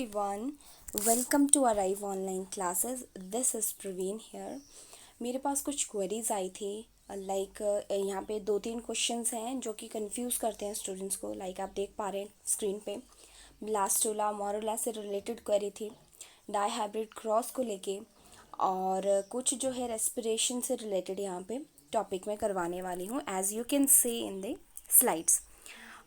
everyone, welcome to Arrive Online Classes. This is Praveen here. मेरे पास कुछ queries आई थी like यहाँ पे 2-3 क्वेश्चंस हैं जो कि कंफ्यूज करते हैं स्टूडेंट्स को. लाइक आप देख पा रहे हैं स्क्रीन पे. ब्लास्टोला मोरोला से रिलेटेड क्वेरी थी, डाई हाइब्रिड क्रॉस को लेके, और कुछ जो है रेस्पिरेशन से रिलेटेड यहाँ पे टॉपिक में करवाने वाली हूँ as you can see in the slides.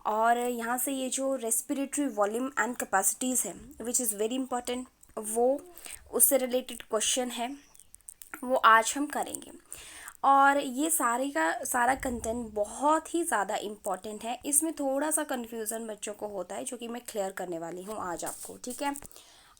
और यहाँ से ये जो रेस्पिरेटरी वॉल्यूम एंड कैपेसिटीज़ है विच इज़ वेरी इंपॉर्टेंट, वो उससे रिलेटेड क्वेश्चन है, वो आज हम करेंगे. और ये सारे का सारा कंटेंट बहुत ही ज़्यादा इम्पॉर्टेंट है. इसमें थोड़ा सा कन्फ्यूज़न बच्चों को होता है जो कि मैं क्लियर करने वाली हूँ आज आपको. ठीक है,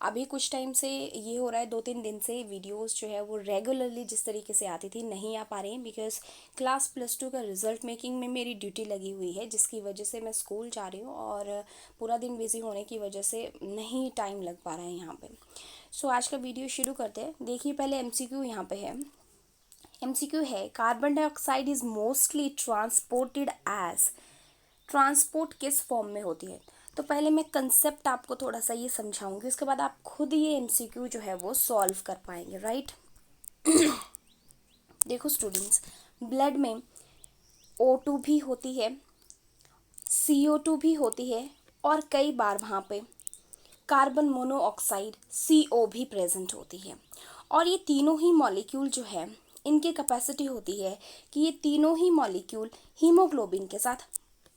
अभी कुछ टाइम से ये हो रहा है, 2-3 दिन से वीडियोस जो है वो रेगुलरली जिस तरीके से आती थी नहीं आ पा रही हैं बिकॉज क्लास +2 का रिज़ल्ट मेकिंग में मेरी ड्यूटी लगी हुई है, जिसकी वजह से मैं स्कूल जा रही हूँ और पूरा दिन बिज़ी होने की वजह से नहीं टाइम लग पा रहा है यहाँ पे. सो आज का वीडियो शुरू करते हैं. देखिए पहले MCQ यहाँ पे है. MCQ है, carbon dioxide is mostly transported as. Transport किस फॉर्म में होती है? तो पहले मैं कंसेप्ट आपको थोड़ा सा ये समझाऊंगी, उसके बाद आप खुद ये MCQ जो है वो सॉल्व कर पाएंगे. राइट. देखो स्टूडेंट्स, ब्लड में O2 भी होती है, CO2 भी होती है, और कई बार वहाँ पे कार्बन मोनोऑक्साइड CO भी प्रेजेंट होती है. और ये तीनों ही मॉलिक्यूल जो है इनकी कैपेसिटी होती है कि ये तीनों ही मॉलिक्यूल हीमोग्लोबिन के साथ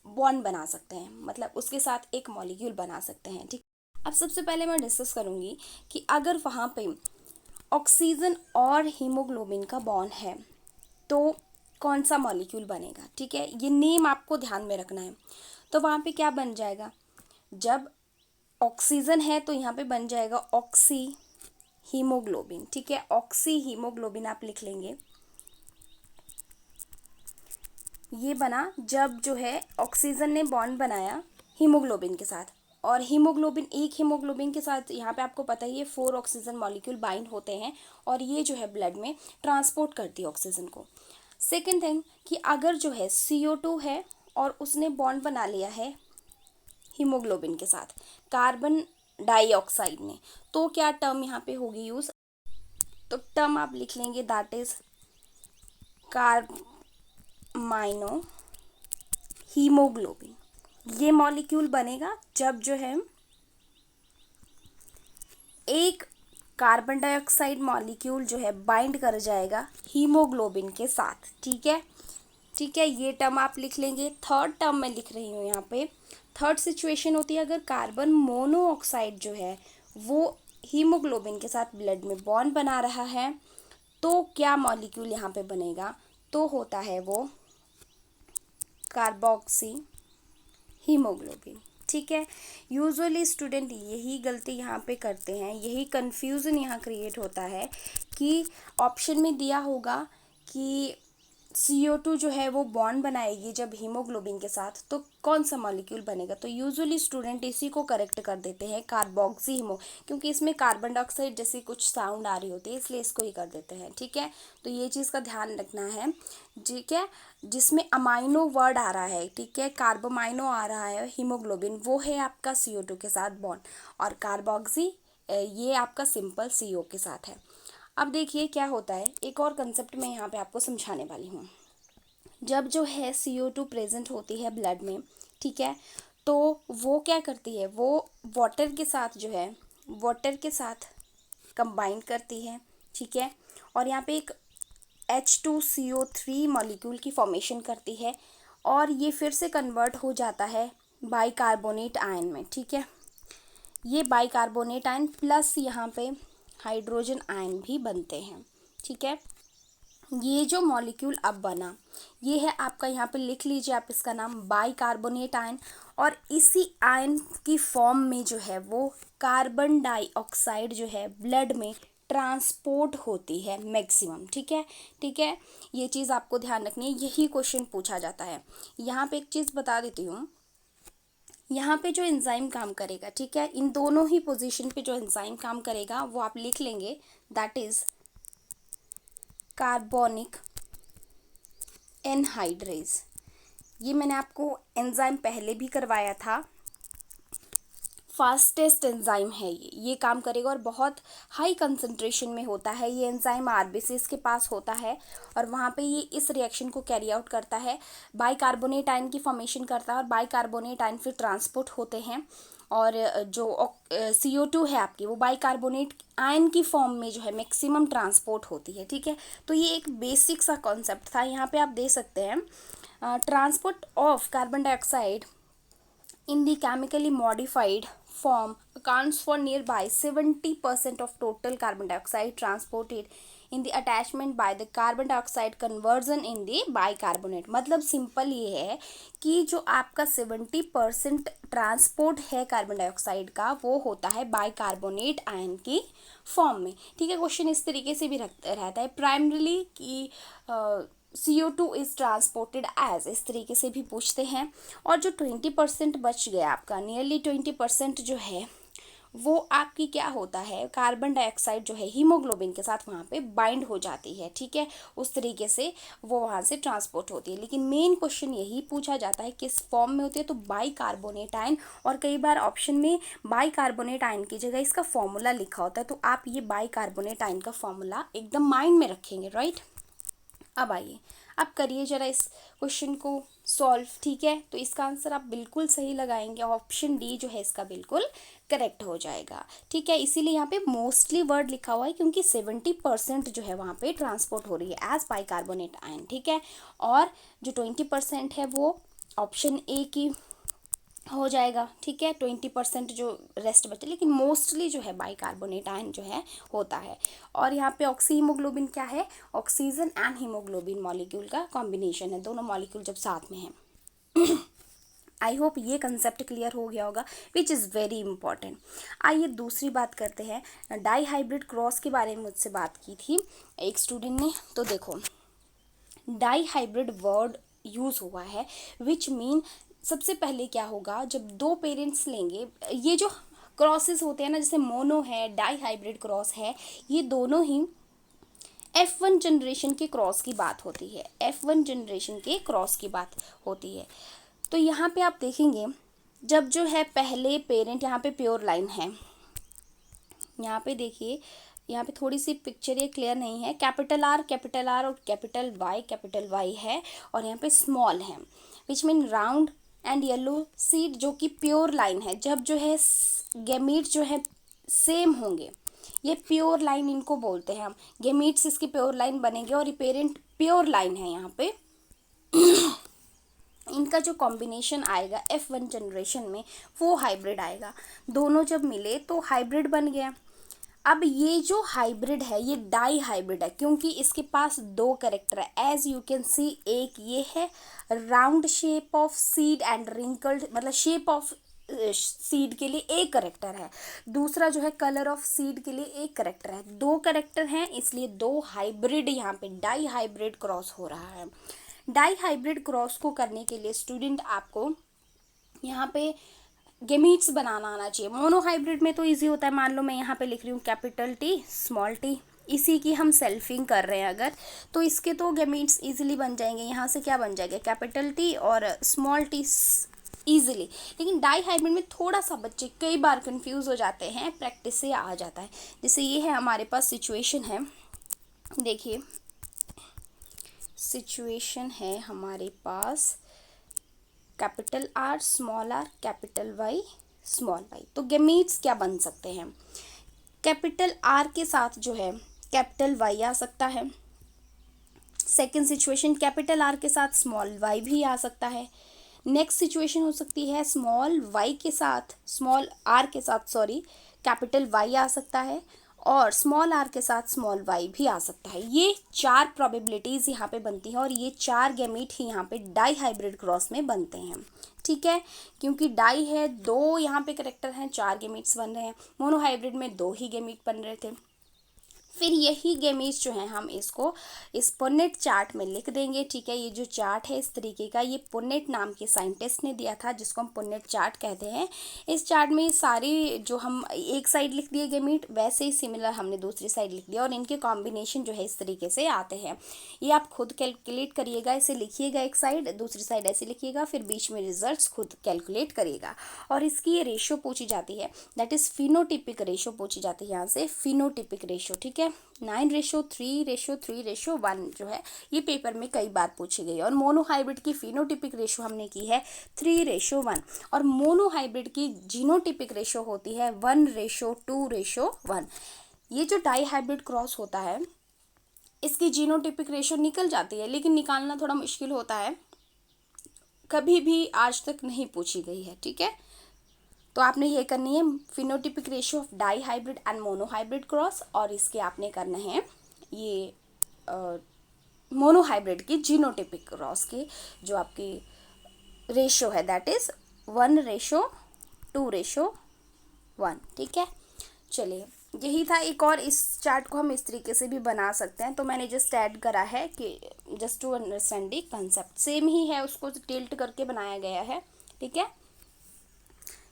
बॉन्ड बना सकते हैं, मतलब उसके साथ एक मॉलिक्यूल बना सकते हैं. ठीक. अब सबसे पहले मैं डिस्कस करूँगी कि अगर वहाँ पे ऑक्सीजन और हीमोग्लोबिन का बॉन्ड है तो कौन सा मॉलिक्यूल बनेगा. ठीक है, ये नेम आपको ध्यान में रखना है. तो वहाँ पे क्या बन जाएगा, जब ऑक्सीजन है तो यहाँ पे बन जाएगा ऑक्सी हीमोग्लोबिन. ठीक है, ऑक्सी हीमोग्लोबिन आप लिख लेंगे. ये बना जब जो है ऑक्सीजन ने बॉन्ड बनाया हीमोग्लोबिन के साथ, और एक हीमोग्लोबिन के साथ यहाँ पे आपको पता ही है 4 ऑक्सीजन मॉलिक्यूल बाइंड होते हैं, और ये जो है ब्लड में ट्रांसपोर्ट करती है ऑक्सीजन को. सेकेंड थिंग कि अगर जो है CO2 है और उसने बॉन्ड बना लिया है हीमोग्लोबिन के साथ कार्बन डाइऑक्साइड ने, तो क्या टर्म यहाँ पे होगी यूज. तो टर्म आप लिख लेंगे दैट इज कार्बाइनो हीमोग्लोबिन. ये मॉलिक्यूल बनेगा जब जो है एक कार्बन डाइऑक्साइड मॉलिक्यूल जो है बाइंड कर जाएगा हीमोग्लोबिन के साथ. ठीक है, ठीक है, ये टर्म आप लिख लेंगे. थर्ड टर्म मैं लिख रही हूँ यहाँ पे. थर्ड सिचुएशन होती है अगर कार्बन मोनोऑक्साइड जो है वो हीमोग्लोबिन के साथ ब्लड में बॉन्ड बना रहा है, तो क्या मॉलिक्यूल यहाँ पे बनेगा, तो होता है वो कार्बोक्सी हीमोग्लोबिन. ठीक है, यूजुअली स्टूडेंट यही गलती यहाँ पे करते हैं, यही कन्फ्यूज़न यहाँ क्रिएट होता है कि ऑप्शन में दिया होगा कि CO2 जो है वो बॉन्ड बनाएगी जब हीमोग्लोबिन के साथ, तो कौन सा मॉलिक्यूल बनेगा. तो यूजुअली स्टूडेंट इसी को करेक्ट कर देते हैं कार्बोक्सी हीमो, क्योंकि इसमें कार्बन डाइऑक्साइड जैसी कुछ साउंड आ रही होती है, इसलिए इसको ही कर देते हैं. ठीक है, तो ये चीज़ का ध्यान रखना है. ठीक है, जिसमें अमाइनो वर्ड आ रहा है, ठीक है, कार्बोमाइनो आ रहा है, हीमोग्लोबिन वो है आपका CO2 के साथ बॉन्ड, और कार्बोक्सी ये आपका सिंपल CO के साथ है. अब देखिए क्या होता है, एक और कंसेप्ट मैं यहाँ पे आपको समझाने वाली हूँ. जब जो है CO2 प्रेजेंट होती है ब्लड में, ठीक है, तो वो क्या करती है, वो वाटर के साथ जो है वाटर के साथ कंबाइन करती है. ठीक है, और यहाँ पे एक H2CO3 मॉलिक्यूल की फॉर्मेशन करती है, और ये फिर से कन्वर्ट हो जाता है बाइकार्बोनेट आयन में. ठीक है, ये बाइकार्बोनेट आयन प्लस यहाँ पे हाइड्रोजन आयन भी बनते हैं. ठीक है, ये जो मॉलिक्यूल अब बना ये है आपका, यहाँ पे लिख लीजिए आप इसका नाम बाइकार्बोनेट आयन, और इसी आयन की फॉर्म में जो है वो कार्बन डाइऑक्साइड जो है ब्लड में ट्रांसपोर्ट होती है मैक्सिमम. ठीक है, ठीक है, ये चीज़ आपको ध्यान रखनी है, यही क्वेश्चन पूछा जाता है. यहाँ पे एक चीज़ बता देती हूँ, यहाँ पे जो एंजाइम काम करेगा, ठीक है, इन दोनों ही पोजीशन पे जो एंजाइम काम करेगा वो आप लिख लेंगे दैट इज कार्बोनिक एनहाइड्रेज. ये मैंने आपको एंजाइम पहले भी करवाया था फास्टेस्ट एंजाइम है ये काम करेगा और बहुत हाई कंसंट्रेशन में होता है ये एंजाइम, आरबीसीज के पास होता है और वहाँ पे ये इस रिएक्शन को कैरी आउट करता है, बाइकार्बोनेट आयन की फॉर्मेशन करता है और बाइकार्बोनेट आयन फिर ट्रांसपोर्ट होते हैं और जो CO2 है आपकी वो बाइकार्बोनेट आयन की फॉर्म में जो है मैक्सिमम ट्रांसपोर्ट होती है। ठीक है, तो ये एक बेसिक सा कॉन्सेप्ट था। यहाँ पे आप दे सकते हैं transport of carbon dioxide in the chemically modified form accounts for nearby 70% of total carbon dioxide transported in the attachment by the carbon dioxide conversion in the bicarbonate। मतलब सिंपल ये है कि जो आपका 70% ट्रांसपोर्ट है कार्बन डाइऑक्साइड का वो होता है बाइकार्बोनेट आयन की फॉर्म में। ठीक है, क्वेश्चन इस तरीके से भी रहता है प्राइमरीली कि CO2 इज़ ट्रांसपोर्टेड एज, इस तरीके से भी पूछते हैं। और जो 20% बच गया आपका, नियरली 20% जो है वो आपकी क्या होता है, कार्बन डाइऑक्साइड जो है हीमोग्लोबिन के साथ वहाँ पे बाइंड हो जाती है। ठीक है, उस तरीके से वो वहाँ से ट्रांसपोर्ट होती है। लेकिन मेन क्वेश्चन यही पूछा जाता है किस फॉर्म में होती है, तो बाइकार्बोनेट आयन। और कई बार ऑप्शन में बाइकार्बोनेट आयन की जगह इसका फॉर्मूला लिखा होता है, तो आप ये बाइकार्बोनेट आयन का फॉर्मूला एकदम माइंड में रखेंगे, राइट। अब आइए, अब करिए जरा इस क्वेश्चन को सॉल्व। ठीक है, तो इसका आंसर आप बिल्कुल सही लगाएंगे, ऑप्शन डी जो है इसका बिल्कुल करेक्ट हो जाएगा। ठीक है, इसीलिए यहाँ पे मोस्टली वर्ड लिखा हुआ है क्योंकि 70% जो है वहाँ पे ट्रांसपोर्ट हो रही है एज बाइकार्बोनेट आयन। ठीक है, और जो 20% है वो ऑप्शन ए की हो जाएगा। ठीक है, 20% जो रेस्ट बचे, लेकिन मोस्टली जो है बाइकार्बोनेट आयन जो है होता है। और यहाँ पे ऑक्सी हीमोग्लोबिन क्या है, ऑक्सीजन एंड हीमोग्लोबिन मॉलिक्यूल का कॉम्बिनेशन है, दोनों मॉलिक्यूल जब साथ में हैं। आई होप ये कंसेप्ट क्लियर हो गया होगा, विच इज़ वेरी इंपॉर्टेंट। आइए दूसरी बात करते हैं, डाई हाइब्रिड क्रॉस के बारे में मुझसे बात की थी एक स्टूडेंट ने। तो देखो, डाई हाइब्रिड वर्ड यूज़ हुआ है विच मीन सबसे पहले क्या होगा, जब दो पेरेंट्स लेंगे, ये जो क्रॉसेस होते हैं ना, जैसे मोनो है, डाई हाइब्रिड क्रॉस है, ये दोनों ही F1 जनरेशन के क्रॉस की बात होती है, F1 जनरेशन के क्रॉस की बात होती है। तो यहाँ पे आप देखेंगे जब जो है पहले पेरेंट, यहाँ पे प्योर लाइन है, यहाँ पे देखिए, यहाँ पे थोड़ी सी पिक्चर ये क्लियर नहीं है, कैपिटल R और कैपिटल Y है, और यहाँ पे स्मॉल है, which mean round and yellow seed जो कि प्योर लाइन है। जब जो है गैमीट जो है सेम होंगे, ये प्योर लाइन इनको बोलते हैं हम, गैमीट्स इसकी प्योर लाइन बनेंगे और ये पेरेंट प्योर लाइन है। यहाँ पे इनका जो कॉम्बिनेशन आएगा F1 जनरेशन में वो हाइब्रिड आएगा, दोनों जब मिले तो हाइब्रिड बन गया। अब ये जो हाइब्रिड है ये डाई हाइब्रिड है क्योंकि इसके पास दो कैरेक्टर है, एज यू कैन सी। एक ये है round shape of seed and wrinkled, मतलब शेप ऑफ सीड के लिए एक करेक्टर है, दूसरा जो है कलर ऑफ सीड के लिए एक करेक्टर है, दो करेक्टर हैं, इसलिए दो हाइब्रिड यहाँ पे डाई हाइब्रिड क्रॉस हो रहा है। डाई हाइब्रिड क्रॉस को करने के लिए स्टूडेंट आपको यहाँ पे गैमीट्स बनाना आना चाहिए। मोनो हाइब्रिड में तो इजी होता है, मान लो मैं यहाँ पे लिख रही हूँ कैपिटल T स्मॉल t, इसी की हम सेल्फिंग कर रहे हैं अगर, तो इसके तो गैमीट्स इजीली बन जाएंगे। यहाँ से क्या बन जाएगा, कैपिटल T और स्मॉल t ईजिली। लेकिन डाई हाइब्रिड में थोड़ा सा बच्चे कई बार कंफ्यूज हो जाते हैं, प्रैक्टिस से आ जाता है। जैसे ये है हमारे पास सिचुएशन है, देखिए सिचुएशन है हमारे पास capital R small r capital Y small y। तो गैमीट्स क्या बन सकते हैं, कैपिटल R के साथ जो है कैपिटल Y आ सकता है। सेकंड सिचुएशन कैपिटल R के साथ स्मॉल y भी आ सकता है। नेक्स्ट सिचुएशन हो सकती है स्मॉल y के साथ, स्मॉल r के साथ सॉरी, कैपिटल Y आ सकता है, और स्मॉल r के साथ स्मॉल y भी आ सकता है। ये चार प्रोबेबिलिटीज़ यहाँ पे बनती हैं और ये चार गैमीट ही यहाँ पे डाई हाइब्रिड क्रॉस में बनते हैं। ठीक है, क्योंकि डाई है, दो यहाँ पे करेक्टर हैं, चार गैमीट्स बन रहे हैं। मोनो हाइब्रिड में दो ही गैमीट बन रहे थे। फिर यही गेमीज जो है हम इसको इस पुनेट चार्ट में लिख देंगे, ठीक है। ये जो चार्ट है इस तरीके का, ये पुनेट नाम के साइंटिस्ट ने दिया था, जिसको हम पुनेट चार्ट कहते हैं। इस चार्ट में सारी जो हम एक साइड लिख दिए गेमीट, वैसे ही सिमिलर हमने दूसरी साइड लिख दिया, और इनके कॉम्बिनेशन जो है इस तरीके से आते हैं। ये आप खुद कैलकुलेट करिएगा, इसे लिखिएगा एक साइड, दूसरी साइड ऐसे लिखिएगा, फिर बीच में रिजल्ट्स खुद कैलकुलेट करिएगा। और इसकी ये रेशो पूछी जाती है, दैट इज़ फिनोटिपिक रेशो पूछी जाती है, यहाँ से फिनोटिपिक रेशो, ठीक है। 9:3:3:1 जो है ये पेपर में कई बार पूछी गई। और मोनोहाइब्रिड की फिनोटिपिक रेशो हमने की है 3:1, और मोनोहाइब्रिड की जीनोटिपिक रेशो होती है 1:2:1। ये जो डाई हाइब्रिड क्रॉस होता है इसकी जीनोटिपिक रेशो निकल जाती है, लेकिन निकालना थोड़ा मुश्किल होता है, कभी भी आज तक नहीं पूछी गई है, ठीक है। तो आपने ये करनी है phenotypic ratio of dihybrid and monohybrid cross, और इसके आपने करना है ये मोनोहाइब्रिड की जीनोटिपिक क्रॉस की जो आपकी रेशियो है, दैट इज 1:2:1, ठीक है। चलिए, यही था। एक और इस चार्ट को हम इस तरीके से भी बना सकते हैं, तो मैंने जस्ट ऐड करा है कि just to understand the concept, same ही है, उसको टिल्ट करके बनाया गया है, ठीक है।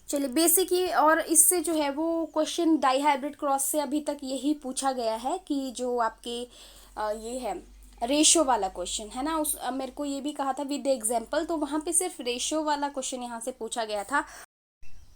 चलिए, बेसिक ही, और इससे जो है वो क्वेश्चन डाई हाइब्रिड क्रॉस से अभी तक यही पूछा गया है कि जो आपके ये है रेशो वाला क्वेश्चन है ना, उस मेरे को ये भी कहा था विद एग्जांपल, तो वहाँ पे सिर्फ रेशो वाला क्वेश्चन यहाँ से पूछा गया था।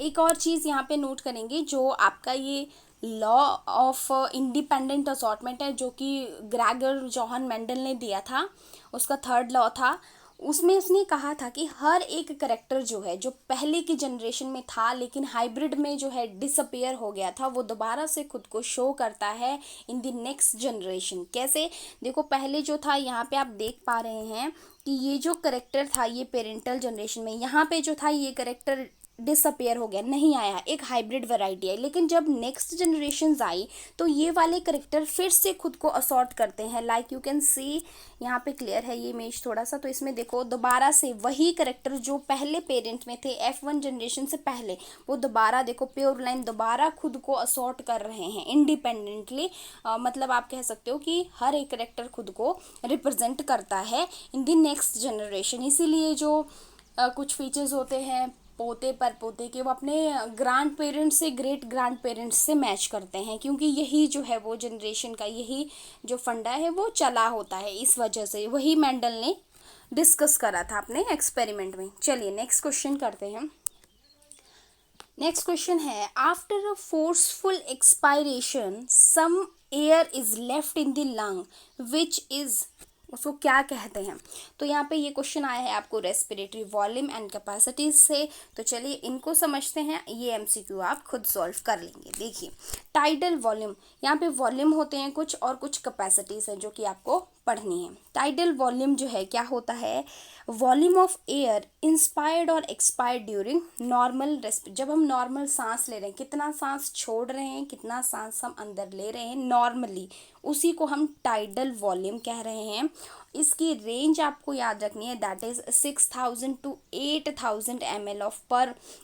एक और चीज़ यहाँ पे नोट करेंगे, जो आपका ये लॉ ऑफ इंडिपेंडेंट असॉर्टमेंट है, जो कि ग्रेगर जोहान मेंडल ने दिया था, उसका थर्ड लॉ था। उसमें उसने कहा था कि हर एक करेक्टर जो है जो पहले की जनरेशन में था लेकिन हाइब्रिड में जो है डिसअपियर हो गया था, वो दोबारा से खुद को शो करता है इन द नेक्स्ट जनरेशन। कैसे? देखो, पहले जो था, यहाँ पे आप देख पा रहे हैं कि ये जो करेक्टर था ये पेरेंटल जनरेशन में, यहाँ पे जो था ये करेक्टर डिसअपियर हो गया, नहीं आया, एक हाइब्रिड वैरायटी आई। लेकिन जब नेक्स्ट जनरेशन आई तो ये वाले करेक्टर फिर से खुद को असॉर्ट करते हैं, लाइक यू कैन सी, यहाँ पे क्लियर है ये इमेज थोड़ा सा, तो इसमें देखो दोबारा से वही करेक्टर जो पहले पेरेंट में थे F1 जनरेशन से पहले, वो दोबारा देखो प्योर लाइन दोबारा खुद को असॉर्ट कर रहे हैं इंडिपेंडेंटली। मतलब आप कह सकते हो कि हर एक करेक्टर खुद को रिप्रेजेंट करता है इन द नेक्स्ट जनरेशन। इसीलिए जो कुछ फीचर्स होते हैं पोते पर पोते के, वो अपने ग्रैंड पेरेंट्स से, ग्रेट ग्रैंड पेरेंट्स से मैच करते हैं, क्योंकि यही जो है वो जनरेशन का यही जो फंडा है वो चला होता है। इस वजह से वही मेंडल ने डिस्कस करा था अपने एक्सपेरिमेंट में। चलिए नेक्स्ट क्वेश्चन करते हैं। नेक्स्ट क्वेश्चन है, after a forceful expiration some air is left in the lung which is, उसको क्या कहते हैं? तो यहाँ पे ये क्वेश्चन आया है आपको रेस्पिरेटरी वॉल्यूम एंड कैपेसिटीज से। तो चलिए इनको समझते हैं, ये एमसीक्यू आप खुद सॉल्व कर लेंगे। देखिए, टाइडल वॉल्यूम, यहाँ पे वॉल्यूम होते हैं कुछ और कुछ कैपेसिटीज हैं जो कि आपको पढ़नी है। टाइडल वॉल्यूम जो है क्या होता है? वॉल्यूम ऑफ एयर इंस्पायर्ड और एक्सपायर्ड ड्यूरिंग नॉर्मल जब हम नॉर्मल सांस ले रहे हैं, कितना सांस छोड़ रहे हैं, कितना सांस हम अंदर ले रहे हैं नॉर्मली, उसी को हम टाइडल वॉल्यूम कह रहे हैं। इसकी रेंज आपको याद रखनी है, that is 6000 to 8000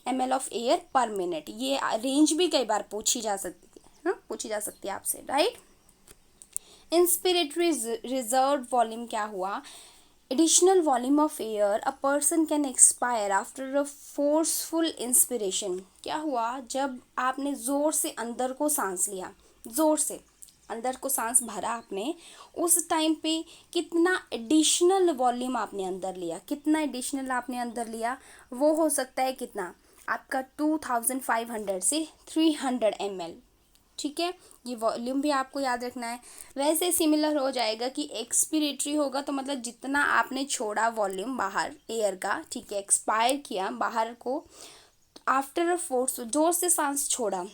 ml of air पर मिनट। ये रेंज भी कई बार पूछी जा सकती है ना, पूछी जा सकती है आपसे, राइट। इंस्पिरेटरी रिजर्व वॉल्यूम क्या हुआ? Additional volume of air a person can expire after a forceful inspiration. क्या हुआ? जब आपने जोर से अंदर को सांस लिया, जोर से अंदर को सांस भरा आपने, उस टाइम पे कितना एडिशनल वॉल्यूम आपने अंदर लिया, कितना एडिशनल आपने अंदर लिया, वो हो सकता है कितना आपका 2500 से 300 ml, ठीक है। ये वॉल्यूम भी आपको याद रखना है। वैसे सिमिलर हो जाएगा कि एक्सपिरेटरी होगा तो मतलब जितना आपने छोड़ा वॉल्यूम बाहर एयर का, ठीक है, एक्सपायर किया बाहर को, आफ्टर अ फोर्स जोर से सांस छोड़ा,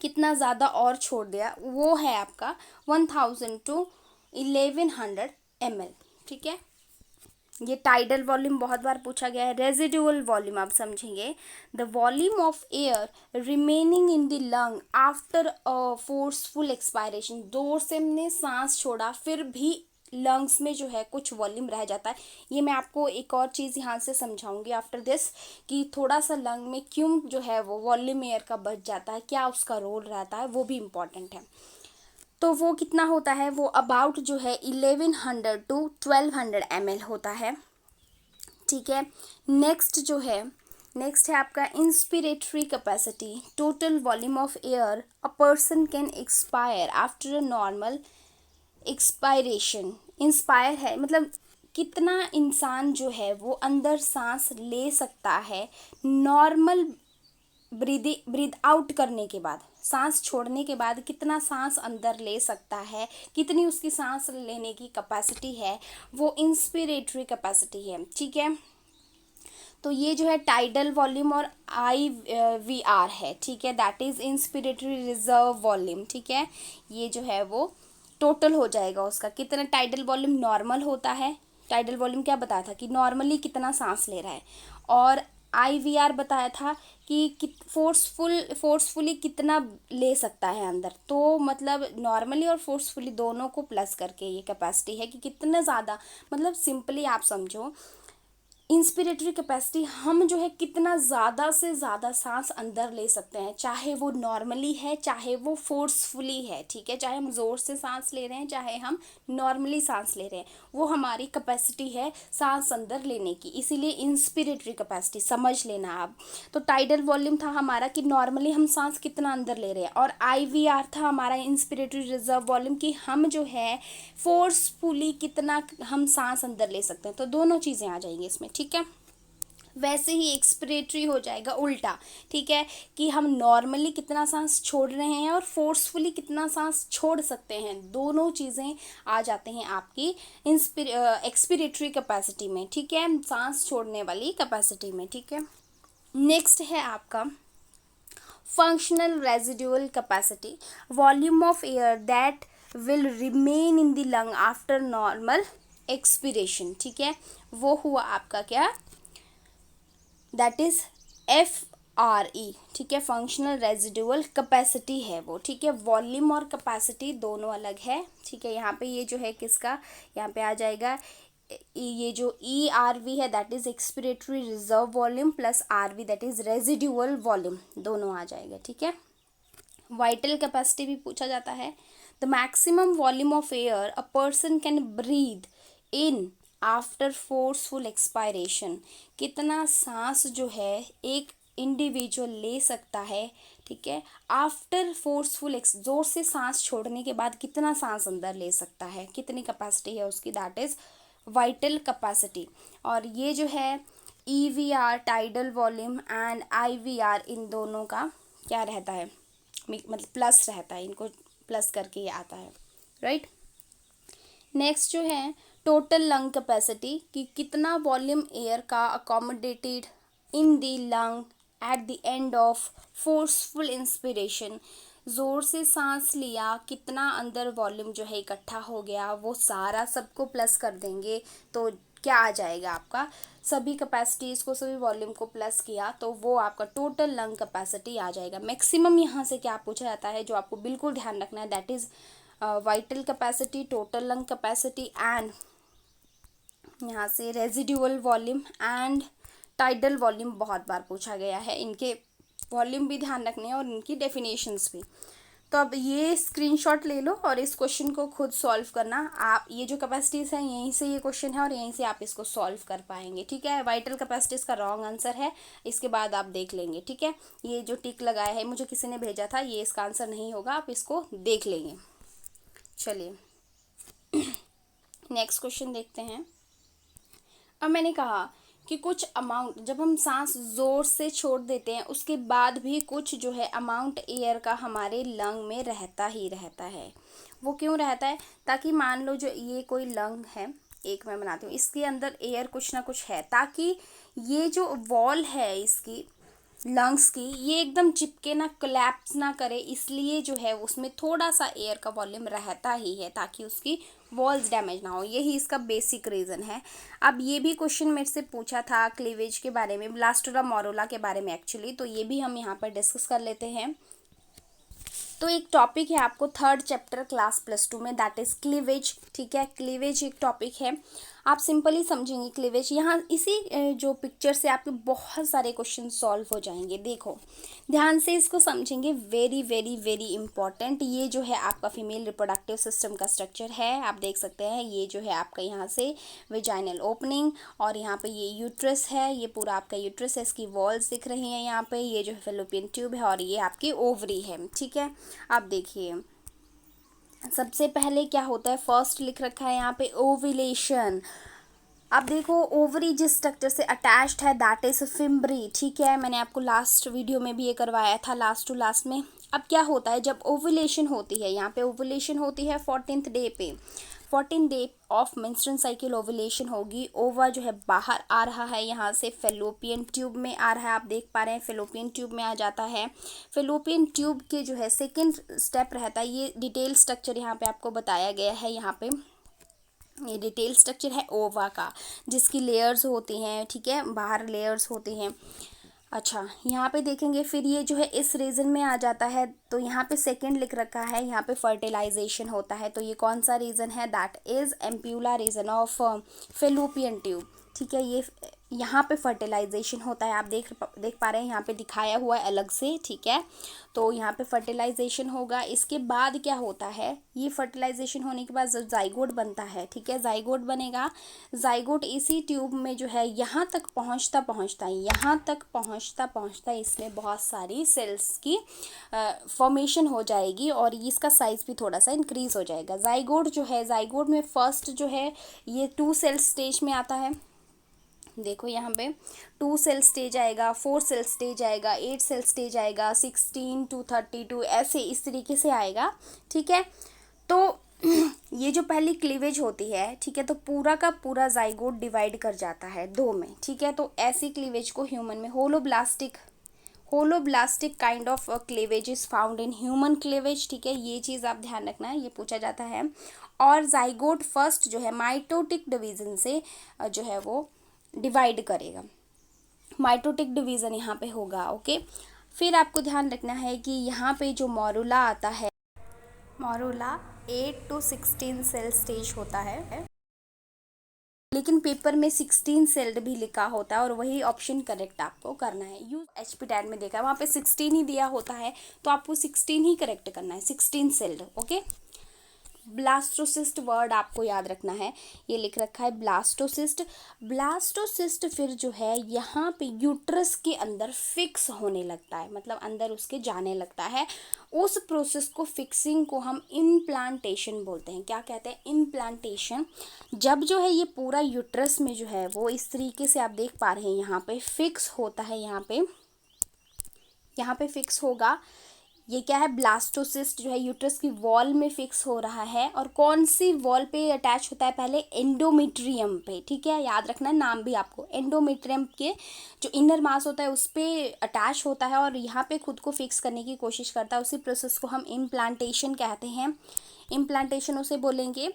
कितना ज़्यादा और छोड़ दिया, वो है आपका 1000 to 1100 ml, ठीक है। ये टाइडल वॉल्यूम बहुत बार पूछा गया है। रेजिडुअल वॉल्यूम आप समझेंगे, the volume of air remaining in the lung after a forceful expiration. जोर से हमने सांस छोड़ा फिर भी लंग्स में जो है कुछ वॉल्यूम रह जाता है। ये मैं आपको एक और चीज़ यहाँ से समझाऊंगी आफ्टर दिस, कि थोड़ा सा लंग में क्यों जो है वो वॉल्यूम एयर का बच जाता है, क्या उसका रोल रहता है, वो भी इम्पॉर्टेंट है। तो वो कितना होता है, वो अबाउट जो है 1100 to 1200 ml होता है, ठीक है। नेक्स्ट है आपका inspiratory capacity, total volume of air a person can expire after a normal expiration. Inspire है मतलब कितना इंसान जो है वो अंदर सांस ले सकता है नॉर्मल ब्रीद आउट करने के बाद, सांस छोड़ने के बाद कितना सांस अंदर ले सकता है, कितनी उसकी सांस लेने की कैपेसिटी है, वो इंस्पिरेटरी कैपेसिटी है, ठीक है। तो ये जो है टाइडल वॉल्यूम और आई वी आर है, ठीक है, that is inspiratory reserve volume, ठीक है। ये जो है वो टोटल हो जाएगा उसका, कितना टाइडल वॉल्यूम नॉर्मल होता है, टाइडल वॉल्यूम क्या बताया था कि नॉर्मली कितना सांस ले रहा है, और आई वी आर बताया था कि फोर्सफुली कितना ले सकता है अंदर। तो मतलब नॉर्मली और फोर्सफुली दोनों को प्लस करके ये कैपेसिटी है कि कितना ज़्यादा, मतलब सिंपली आप समझो इंस्पिरेटरी कैपेसिटी हम जो है कितना ज़्यादा से ज़्यादा सांस अंदर ले सकते हैं, चाहे वो नॉर्मली है चाहे वो फोर्सफुली है, ठीक है, चाहे हम ज़ोर से सांस ले रहे हैं चाहे हम नॉर्मली सांस ले रहे हैं, वो हमारी कैपेसिटी है सांस अंदर लेने की, इसीलिए इंस्पिरेटरी कैपेसिटी समझ लेना आप। तो टाइडल वॉल्यूम था हमारा कि नॉर्मली हम सांस कितना अंदर ले रहे हैं, और IVR था हमारा इंस्पिरेटरी रिजर्व वॉल्यूम कि हम जो है फोर्सफुली कितना हम सांस अंदर ले सकते हैं। तो दोनों चीज़ें आ जाएंगी इसमें, ठीक है। वैसे ही एक्सपिरेटरी हो जाएगा उल्टा, ठीक है, कि हम नॉर्मली कितना सांस छोड़ रहे हैं और फोर्सफुली कितना सांस छोड़ सकते हैं, दोनों चीज़ें आ जाते हैं आपकी एक्सपिरेटरी कैपेसिटी में, ठीक है, सांस छोड़ने वाली कैपेसिटी में, ठीक है। नेक्स्ट है आपका functional residual capacity, volume of air that will remain in the lung after normal expiration, ठीक है, वो हुआ आपका क्या, दैट इज FRE, ठीक है, फंक्शनल रेजिडुअल कैपेसिटी है वो, ठीक है। वॉल्यूम और कैपेसिटी दोनों अलग है, ठीक है। यहाँ पे ये जो है किसका, यहाँ पे आ जाएगा ये जो ERV है that is expiratory reserve volume plus RV that is residual volume, दोनों आ जाएगा, ठीक है। वाइटल कैपेसिटी भी पूछा जाता है, the maximum volume of air a person can breathe in after forceful expiration, कितना सांस जो है एक इंडिविजुअल ले सकता है, ठीक है, आफ्टर फोर्सफुल जोर से सांस छोड़ने के बाद कितना सांस अंदर ले सकता है, कितनी कैपेसिटी है उसकी, दैट इज वाइटल कैपेसिटी। और ये जो है EVR tidal volume and IVR इन दोनों का क्या रहता है, मतलब प्लस रहता है, इनको प्लस करके ये आता है, राइट। नेक्स्ट जो है टोटल लंग कैपेसिटी, कि कितना वॉल्यूम एयर का accommodated in the lung at the end of forceful inspiration, ज़ोर से सांस लिया कितना अंदर वॉल्यूम जो है इकट्ठा हो गया, वो सारा सबको प्लस कर देंगे तो क्या आ जाएगा आपका, सभी कैपेसिटीज़ को सभी वॉल्यूम को प्लस किया तो वो आपका टोटल लंग कैपेसिटी आ जाएगा। मैक्सिमम यहाँ से क्या पूछा जाता है जो आपको बिल्कुल ध्यान रखना है, that is vital capacity, total lung capacity and यहाँ से residual volume and tidal volume बहुत बार पूछा गया है, इनके वॉल्यूम भी ध्यान रखने हैं और इनकी डेफिनेशंस भी। तो अब ये स्क्रीनशॉट ले लो और इस क्वेश्चन को खुद सॉल्व करना आप, ये जो कैपेसिटीज़ हैं यहीं से ये क्वेश्चन है और यहीं से आप इसको सॉल्व कर पाएंगे, ठीक है। वाइटल कैपेसिटीज़ का रॉन्ग आंसर है, इसके बाद आप देख लेंगे, ठीक है। ये जो टिक लगाया है मुझे किसी ने भेजा था, ये इसका आंसर नहीं होगा, आप इसको देख लेंगे। चलिए नेक्स्ट क्वेश्चन देखते हैं। अब मैंने कहा कि कुछ अमाउंट जब हम सांस ज़ोर से छोड़ देते हैं उसके बाद भी कुछ जो है अमाउंट एयर का हमारे लंग में रहता ही रहता है। वो क्यों रहता है, ताकि मान लो जो ये कोई लंग है, एक मैं बनाती हूँ, इसके अंदर एयर कुछ ना कुछ है, ताकि ये जो वॉल है इसकी लंग्स की ये एकदम चिपके ना, कोलैप्स ना करे, इसलिए जो है उसमें थोड़ा सा एयर का वॉल्यूम रहता ही है ताकि उसकी वॉल्स डैमेज ना हो, यही इसका बेसिक रीज़न है। अब ये भी क्वेश्चन मेरे से पूछा था क्लीवेज के बारे में, ब्लास्टोरा मोरोला के बारे में एक्चुअली, तो ये भी हम यहाँ पर डिस्कस कर लेते हैं। तो एक टॉपिक है आपको थर्ड चैप्टर क्लास +2 में, दैट इज़ क्लीवेज, ठीक है। क्लीवेज एक टॉपिक है, आप सिंपली समझेंगे क्लीवेज। यहाँ इसी जो पिक्चर से आपके बहुत सारे क्वेश्चन सॉल्व हो जाएंगे। देखो ध्यान से इसको समझेंगे, वेरी वेरी वेरी इंपॉर्टेंट। ये जो है आपका फीमेल रिप्रोडक्टिव सिस्टम का स्ट्रक्चर है, आप देख सकते हैं। ये जो है आपका यहाँ से वेजाइनल ओपनिंग, और यहाँ पे ये यूट्रस है, ये पूरा आपका यूट्रस है, इसकी वॉल्स दिख रही हैं यहाँ पे। ये जो फेलोपियन ट्यूब है और ये आपकी ओवरी है, ठीक है। अब देखिए सबसे पहले क्या होता है, फर्स्ट लिख रखा है यहाँ पे ओव्यूलेशन। अब देखो ओवरी जिस स्ट्रक्चर से अटैच्ड है दैट इज फिम्बरी, ठीक है। मैंने आपको लास्ट वीडियो में भी ये करवाया था, लास्ट टू लास्ट में। अब क्या होता है जब ओवुलेशन होती है, यहाँ पे ओवुलेशन होती है 14th डे पे, 14 day of menstrual cycle ovulation होगी। ओवा जो है बाहर आ रहा है, यहाँ से फेलोपियन ट्यूब में आ रहा है, आप देख पा रहे हैं फेलोपियन ट्यूब में आ जाता है। फेलोपियन ट्यूब के जो है सेकेंड स्टेप रहता है, ये डिटेल स्ट्रक्चर यहाँ पे आपको बताया गया है। यहाँ पे ये डिटेल स्ट्रक्चर है ओवा का, जिसकी लेयर्स होती हैं, ठीक है, बाहर लेयर्स होती हैं। अच्छा यहाँ पे देखेंगे फिर ये जो है इस रीजन में आ जाता है, तो यहाँ पे सेकंड लिख रखा है, यहाँ पे फर्टिलाइजेशन होता है। तो ये कौन सा रीजन है, that is ampulla region of fallopian tube, ठीक है। ये यहाँ पे फर्टिलाइजेशन होता है, आप देख पा रहे हैं, यहाँ पे दिखाया हुआ है अलग से, ठीक है। तो यहाँ पे फर्टिलाइजेशन होगा। इसके बाद क्या होता है, ये फर्टिलाइजेशन होने के बाद जब जाइगोट बनता है, ठीक है, जाइगोट बनेगा। जाइगोट इसी ट्यूब में जो है यहाँ तक पहुँचता इसमें बहुत सारी सेल्स की फॉर्मेशन हो जाएगी और इसका साइज भी थोड़ा सा इंक्रीज हो जाएगा। जाइगोट जो है, जाइगोट में फर्स्ट जो है ये 2 सेल स्टेज में आता है। देखो यहाँ पे 2 सेल स्टेज आएगा, 4 सेल स्टेज आएगा, 8 सेल स्टेज आएगा, 16 to 32, ऐसे इस तरीके से आएगा, ठीक है। तो ये जो पहली क्लीवेज होती है, ठीक है, तो पूरा का पूरा जाइगोट डिवाइड कर जाता है 2 में, ठीक है। तो ऐसी क्लीवेज को ह्यूमन में holoblastic kind of cleavage is found in human cleavage, ठीक है। ये चीज़ आप ध्यान रखना है, ये पूछा जाता है। और जाइगोट फर्स्ट जो है माइटोटिक डिवीजन से जो है वो डिवाइड करेगा, माइटोटिक डिवीज़न यहाँ पे होगा, ओके। फिर आपको ध्यान रखना है कि यहाँ पे जो मोरुला आता है, मोरुला 8 to 16 सेल स्टेज होता है, लेकिन पेपर में 16 सेल्ड भी लिखा होता है और वही ऑप्शन करेक्ट आपको करना है। यूज HP टैग में देखा है, वहाँ पे 16 ही दिया होता है, तो आपको 16 ही करेक्ट करना है, 16 सेल्ड, ओके। ब्लास्टोसिस्ट वर्ड आपको याद रखना है, ये लिख रखा है ब्लास्टोसिस्ट। ब्लास्टोसिस्ट फिर जो है यहाँ पे यूट्रस के अंदर फिक्स होने लगता है, मतलब अंदर उसके जाने लगता है। उस प्रोसेस को, फिक्सिंग को हम इम्प्लांटेशन बोलते हैं। क्या कहते हैं, इम्प्लांटेशन। जब जो है ये पूरा यूट्रस में जो है वो इस तरीके से आप देख पा रहे हैं यहाँ पे फिक्स होता है, यहाँ पे फिक्स होगा। ये क्या है, ब्लास्टोसिस्ट जो है यूट्रस की वॉल में फिक्स हो रहा है। और कौन सी वॉल पे अटैच होता है, पहले एंडोमेट्रियम पे, ठीक है, याद रखना है नाम भी आपको। एंडोमेट्रियम के जो इनर मास होता है उस पर अटैच होता है और यहाँ पे खुद को फिक्स करने की कोशिश करता है। उसी प्रोसेस को हम इम्प्लांटेशन कहते हैं, इम्प्लांटेशन उसे बोलेंगे।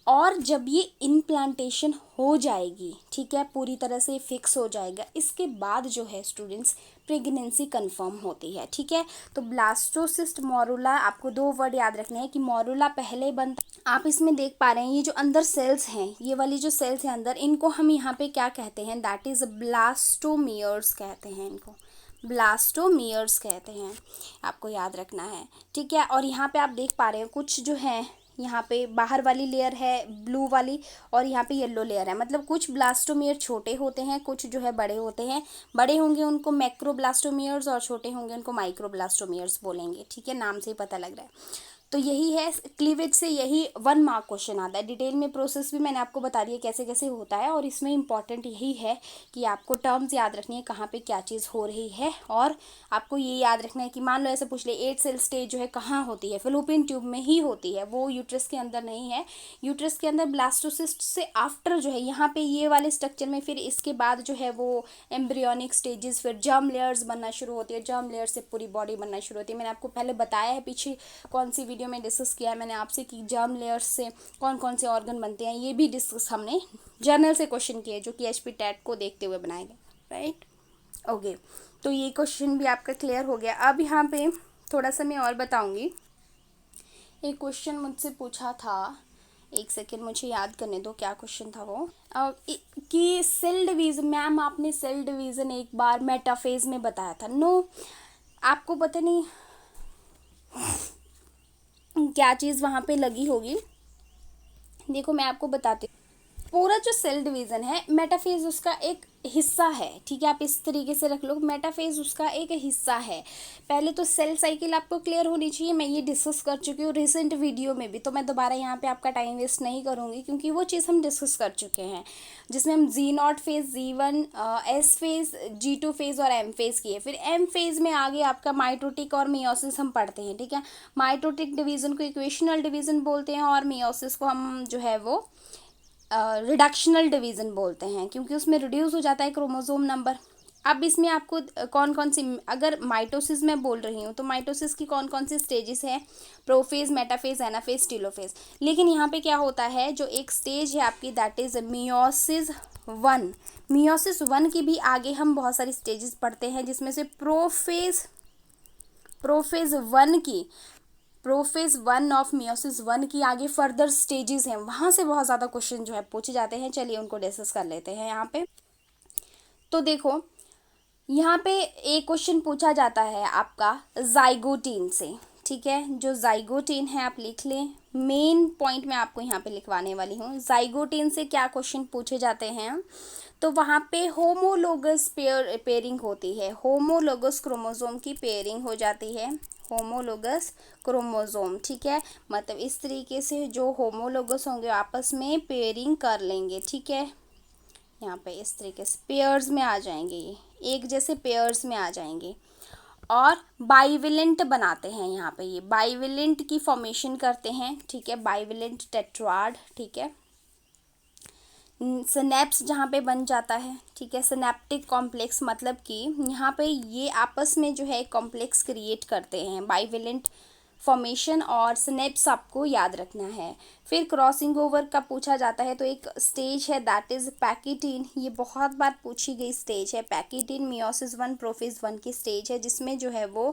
और जब ये इम्प्लांटेशन हो जाएगी, ठीक है, पूरी तरह से फिक्स हो जाएगा, इसके बाद जो है स्टूडेंट्स प्रेगनेंसी कंफर्म होती है, ठीक है। तो ब्लास्टोसिस्ट, मोरुला, आपको 2 वर्ड याद रखने हैं कि मोरुला पहले बनता, आप इसमें देख पा रहे हैं ये जो अंदर सेल्स हैं, ये वाली जो सेल्स हैं अंदर, इनको हम यहाँ पे क्या कहते हैं, दैट इज ब्लास्टोमियर्स कहते हैं, इनको ब्लास्टोमियर्स कहते हैं, आपको याद रखना है, ठीक है। और यहाँ पे आप देख पा रहे हैं कुछ जो है, यहाँ पे बाहर वाली लेयर है ब्लू वाली और यहाँ पे येलो लेयर है, मतलब कुछ ब्लास्टोमियर छोटे होते हैं, कुछ जो है बड़े होते हैं। बड़े होंगे उनको मैक्रोब्लास्टोमियर्स और छोटे होंगे उनको माइक्रोब्लास्टोमियर्स बोलेंगे, ठीक है, नाम से ही पता लग रहा है। तो यही है, क्लीवेज से यही 1 मार्क क्वेश्चन आता है। डिटेल में प्रोसेस भी मैंने आपको बता दिया कैसे कैसे होता है, और इसमें इंपॉर्टेंट यही है कि आपको टर्म्स याद रखनी है कहाँ पे क्या चीज़ हो रही है। और आपको ये याद रखना है कि मान लो ऐसे पूछ ले 8 सेल स्टेज जो है कहाँ होती है, फेलोपियन ट्यूब में ही होती है, वो यूट्रस के अंदर नहीं है। यूट्रस के अंदर ब्लास्टोसिस्ट से आफ्टर जो है यहाँ पे ये वाले स्ट्रक्चर में, फिर इसके बाद जो है वो एम्ब्रियोनिक स्टेजेस, फिर जर्म लेयर्स बनना शुरू होती है, जर्म लेयर से पूरी बॉडी बनना शुरू होती है। मैंने आपको पहले बताया है, पीछे कौन सी वीडियो में डिस्कस किया है मैंने आपसे कि जर्म लेयर्स से कौन कौन से ऑर्गन बनते हैं, ये भी डिस्कस हमने जर्नल से क्वेश्चन किए जो कि HP टैट को देखते हुए बनाए गए, राइट, ओके। तो ये क्वेश्चन भी आपका क्लियर हो गया। अब यहाँ पे थोड़ा सा मैं और बताऊंगी। एक क्वेश्चन मुझसे पूछा था एक सेकेंड मुझे याद करने दो क्या क्वेश्चन था वो। कि सेल डिवीज़न, मैम आपने सेल डिवीज़न एक बार मेटाफेज में बताया था। नो, आपको पता नहीं क्या चीज़ वहाँ पे लगी होगी। देखो मैं आपको बताती हूँ, पूरा जो सेल डिवीज़न है मेटाफेज उसका एक हिस्सा है, ठीक है। आप इस तरीके से रख लो, मेटाफेज उसका एक हिस्सा है। पहले तो सेल साइकिल आपको क्लियर होनी चाहिए, मैं ये डिस्कस कर चुकी हूँ रिसेंट वीडियो में भी, तो मैं दोबारा यहाँ पे आपका टाइम वेस्ट नहीं करूँगी क्योंकि वो चीज़ हम डिस्कस कर चुके हैं, जिसमें हम Z0 phase, Z1, S phase, G2 phase और M फेज की है। फिर M फेज में आगे आपका माइटोटिक और मियोसिस हम पढ़ते हैं, ठीक है। माइटोटिक डिवीज़न को इक्वेशनल डिवीज़न बोलते हैं और मियोसिस को हम जो है वो रिडक्शनल डिवीज़न बोलते हैं, क्योंकि उसमें रिड्यूस हो जाता है क्रोमोसोम नंबर। अब इसमें आपको कौन कौन सी, अगर माइटोसिस में बोल रही हूँ तो माइटोसिस की कौन कौन सी स्टेजेस हैं, प्रोफेज, मेटाफेज, एनाफेज, टीलोफेज। लेकिन यहाँ पे क्या होता है, जो एक स्टेज है आपकी that is meiosis one. Meiosis one की भी आगे हम बहुत सारी स्टेजेस पढ़ते हैं, जिसमें से प्रोफेज वन की, prophase one of meiosis one की आगे फर्दर स्टेजेस हैं, वहाँ से बहुत ज़्यादा क्वेश्चन जो है पूछे जाते हैं। चलिए उनको डिस्कस कर लेते हैं यहाँ पे। तो देखो यहाँ पे एक क्वेश्चन पूछा जाता है आपका जाइगोटीन से, ठीक है। जो जाइगोटीन है आप लिख लें, मेन पॉइंट मैं आपको यहाँ पे लिखवाने वाली हूँ। जाइगोटीन से क्या क्वेश्चन पूछे जाते हैं, तो वहाँ पे होमोलोगस पेयरिंग होती है, होमोलोगस क्रोमोसोम की पेयरिंग हो जाती है, होमोलोगस क्रोमोसोम, ठीक है। मतलब इस तरीके से जो होमोलोगस होंगे आपस में पेयरिंग कर लेंगे, ठीक है। यहाँ पे इस तरीके से पेयर्स में आ जाएंगे, ये एक जैसे पेयर्स में आ जाएंगे और बाइवेलेंट बनाते हैं। यहाँ पे ये बाइवेलेंट की फॉर्मेशन करते हैं, ठीक है, बाइवेलेंट टेट्राड, ठीक है। सिनेप्स जहाँ पे बन जाता है, ठीक है, सिनेप्टिक कॉम्प्लेक्स, मतलब कि यहाँ पे ये आपस में जो है कॉम्प्लेक्स क्रिएट करते हैं, बाइवेलेंट फॉर्मेशन और सिनेप्स आपको याद रखना है। फिर क्रॉसिंग ओवर का पूछा जाता है, तो एक स्टेज है दैट इज़ पैकिटीन, ये बहुत बार पूछी गई स्टेज है। पैकिटीन मियोसिस वन प्रोफेज वन की स्टेज है, जिसमें जो है वो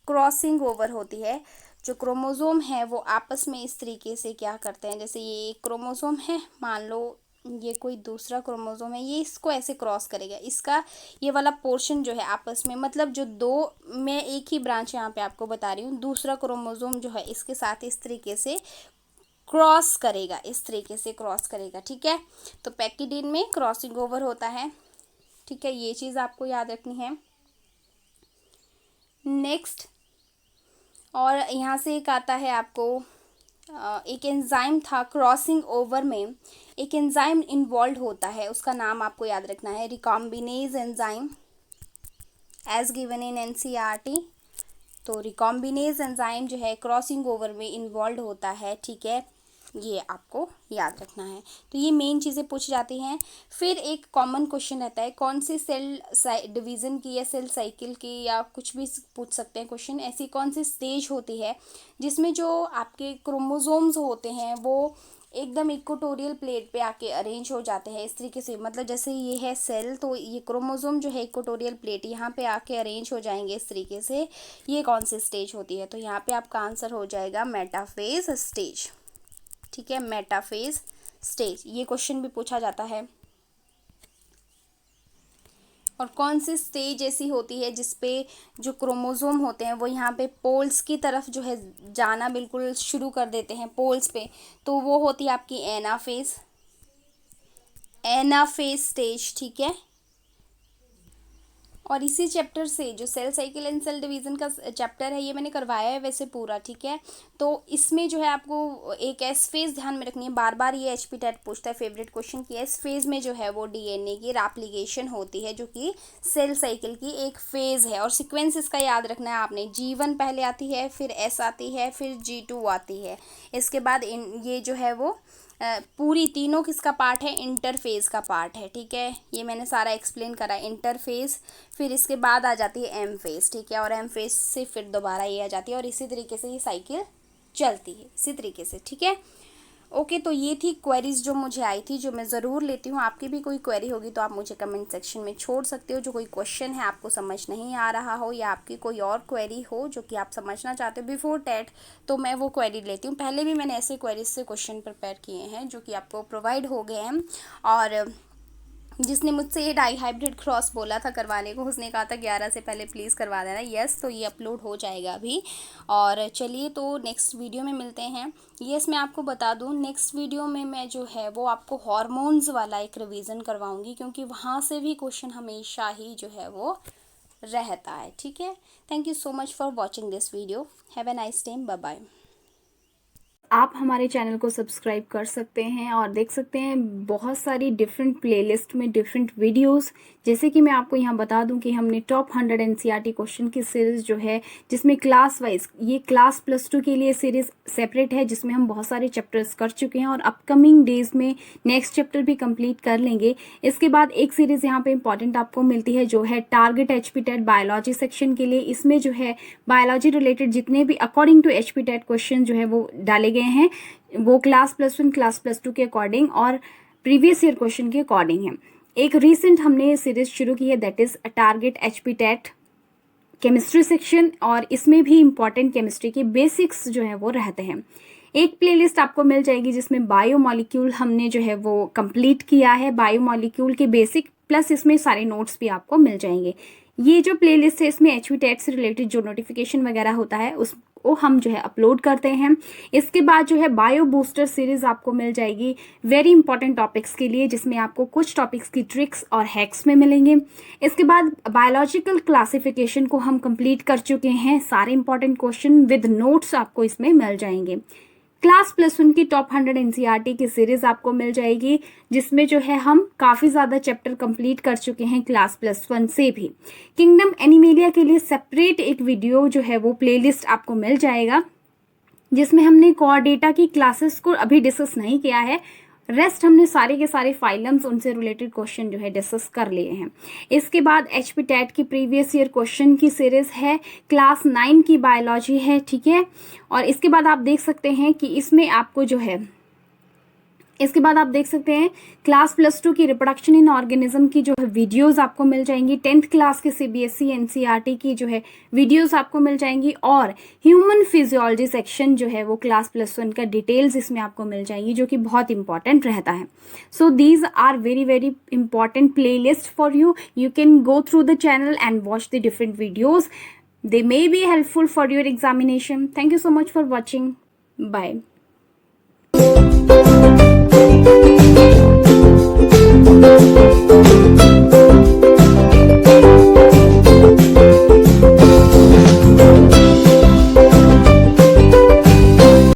क्रॉसिंग ओवर होती है। जो क्रोमोसोम है वो आपस में इस तरीके से क्या करते हैं, जैसे ये एक क्रोमोसोम है, मान लो ये कोई दूसरा क्रोमोसोम है, ये इसको ऐसे क्रॉस करेगा, इसका ये वाला पोर्शन जो है आपस में, मतलब जो दो, मैं एक ही ब्रांच यहाँ पे आपको बता रही हूँ, दूसरा क्रोमोसोम जो है इसके साथ इस तरीके से क्रॉस करेगा, इस तरीके से क्रॉस करेगा, ठीक है। तो पैकिडीन में क्रॉसिंग ओवर होता है, ठीक है, ये चीज़ आपको याद रखनी है। नेक्स्ट, और यहाँ से एक आता है आपको, एक एंजाइम था क्रॉसिंग ओवर में, एक एंजाइम इन्वॉल्व होता है, उसका नाम आपको याद रखना है, recombinase enzyme, as given in NCERT. तो रिकॉम्बिनेज एंजाइम जो है क्रॉसिंग ओवर में इन्वॉल्व होता है, ठीक है, ये आपको याद रखना है। तो ये मेन चीज़ें पूछ जाती हैं। फिर एक कॉमन क्वेश्चन रहता है, कौन सी सेल डिवीज़न की या सेल साइकिल की या कुछ भी पूछ सकते हैं क्वेश्चन, ऐसी कौन सी स्टेज होती है जिसमें जो आपके क्रोमोसोम्स होते हैं वो एकदम इक्वेटोरियल प्लेट पे आके अरेंज हो जाते हैं इस तरीके से, मतलब जैसे ये है सेल, तो ये क्रोमोसोम जो है इक्वेटोरियल प्लेट यहाँ पे आके अरेंज हो जाएंगे इस तरीके से, ये कौन सी स्टेज होती है, तो यहाँ पे आपका आंसर हो जाएगा मेटाफेज स्टेज, ठीक है, मेटाफेज स्टेज। ये क्वेश्चन भी पूछा जाता है। और कौन सी स्टेज ऐसी होती है जिसपे जो क्रोमोसोम होते हैं वो यहाँ पे पोल्स की तरफ जो है जाना बिल्कुल शुरू कर देते हैं पोल्स पे, तो वो होती है आपकी एनाफेज, एनाफेज स्टेज, ठीक है। और इसी चैप्टर से जो cell cycle and cell division का चैप्टर है ये मैंने करवाया है वैसे पूरा, ठीक है। तो इसमें जो है आपको एक एस फेज़ ध्यान में रखनी है, बार बार ये एचपी टेट पूछता है फेवरेट क्वेश्चन की, एस फेज़ में जो है वो डीएनए की रेप्लिकेशन होती है, जो कि सेल साइकिल की एक फेज़ है। और सीक्वेंस इसका याद रखना है आपने, G1 पहले आती है, फिर एस आती है, फिर G2 आती है, इसके बाद ये जो है वो पूरी तीनों किसका पार्ट है, इंटरफेज का पार्ट है, ठीक है। ये मैंने सारा एक्सप्लेन करा, इंटरफेज, फिर इसके बाद आ जाती है एम फेज, ठीक है, और एम फेज से फिर दोबारा ये आ जाती है, और इसी तरीके से ये साइकिल चलती है इसी तरीके से, ठीक है। ओके, तो ये थी क्वेरीज जो मुझे आई थी, जो मैं ज़रूर लेती हूँ। आपकी भी कोई क्वेरी होगी तो आप मुझे कमेंट सेक्शन में छोड़ सकते हो। जो कोई क्वेश्चन है आपको समझ नहीं आ रहा हो, या आपकी कोई और क्वेरी हो जो कि आप समझना चाहते हो बिफोर टेट, तो मैं वो क्वेरी लेती हूँ। पहले भी मैंने ऐसे क्वेरीज से क्वेश्चन प्रिपेयर किए हैं जो कि आपको प्रोवाइड हो गए हैं। और जिसने मुझसे ये डाई हाइब्रिड क्रॉस बोला था करवाने को, उसने कहा था 11 से पहले प्लीज़ करवा देना। यस, तो ये अपलोड हो जाएगा अभी। और चलिए, तो नेक्स्ट वीडियो में मिलते हैं। यस, मैं आपको बता दूं, नेक्स्ट वीडियो में मैं जो है वो आपको हॉर्मोन्स वाला एक रिवीजन करवाऊंगी, क्योंकि वहाँ से भी क्वेश्चन हमेशा ही जो है वो रहता है। ठीक है, thank you so much for watching this video. Have a nice time, bye bye. आप हमारे चैनल को सब्सक्राइब कर सकते हैं और देख सकते हैं बहुत सारी डिफरेंट प्लेलिस्ट में डिफरेंट वीडियोस। जैसे कि मैं आपको यहाँ बता दूं कि हमने टॉप 100 एनसीईआरटी क्वेश्चन की सीरीज़ जो है, जिसमें क्लास वाइज, ये क्लास +2 के लिए सीरीज़ सेपरेट है, जिसमें हम बहुत सारे चैप्टर्स कर चुके हैं और अपकमिंग डेज में नेक्स्ट चैप्टर भी कंप्लीट कर लेंगे। इसके बाद एक सीरीज़ यहाँ पे इंपॉर्टेंट आपको मिलती है, जो है टारगेट HPTET बायोलॉजी सेक्शन के लिए। इसमें जो है बायोलॉजी रिलेटेड जितने भी अकॉर्डिंग टू HPTET क्वेश्चन जो है वो डाले गए हैं, वो क्लास +1 क्लास +2 के अकॉर्डिंग और प्रीवियस ईयर क्वेश्चन के अकॉर्डिंग है। एक रीसेंट हमने सीरीज शुरू की है, that is target HPTET chemistry section, और इसमें भी इंपॉर्टेंट केमिस्ट्री के बेसिक्स जो है वो रहते हैं। एक प्लेलिस्ट आपको मिल जाएगी जिसमें बायोमॉलिक्यूल हमने जो है वो कंप्लीट किया है, बायोमॉलिक्यूल के बेसिक प्लस इसमें सारे नोट्स भी आपको मिल जाएंगे। ये जो प्लेलिस्ट है इसमें HPTET से रिलेटेड जो नोटिफिकेशन वगैरह होता है उसको हम जो है अपलोड करते हैं। इसके बाद जो है बायो बूस्टर सीरीज आपको मिल जाएगी वेरी इंपॉर्टेंट टॉपिक्स के लिए, जिसमें आपको कुछ टॉपिक्स की ट्रिक्स और हैक्स में मिलेंगे। इसके बाद बायोलॉजिकल क्लासिफिकेशन को हम कंप्लीट कर चुके हैं, सारे इंपॉर्टेंट क्वेश्चन विद नोट्स आपको इसमें मिल जाएंगे। क्लास +1 की टॉप 100 एनसीईआरटी की सीरीज आपको मिल जाएगी, जिसमें जो है हम काफ़ी ज़्यादा चैप्टर कंप्लीट कर चुके हैं क्लास +1 से भी। किंगडम एनिमेलिया के लिए सेपरेट एक वीडियो जो है वो प्लेलिस्ट आपको मिल जाएगा, जिसमें हमने कोर डेटा की क्लासेस को अभी डिस्कस नहीं किया है, रेस्ट हमने सारे के सारे फाइलम्स उनसे रिलेटेड क्वेश्चन जो है डिस्कस कर लिए हैं। इसके बाद HPTET की प्रीवियस ईयर क्वेश्चन की सीरीज है, क्लास 9 की बायोलॉजी है, ठीक है। और इसके बाद आप देख सकते हैं कि इसमें आपको जो है, इसके बाद आप देख सकते हैं क्लास +2 की रिप्रोडक्शन इन ऑर्गेनिज्म की जो है वीडियोस आपको मिल जाएंगी। 10th क्लास के CBSE NCERT की जो है वीडियोस आपको मिल जाएंगी, और ह्यूमन फिजियोलॉजी सेक्शन जो है वो क्लास +1 का डिटेल्स इसमें आपको मिल जाएंगी, जो कि बहुत इंपॉर्टेंट रहता है। So these are very very important playlist for you. You can go through the channel and watch the different videos. They may be helpful for your examination. Thank you so much for watching. Bye.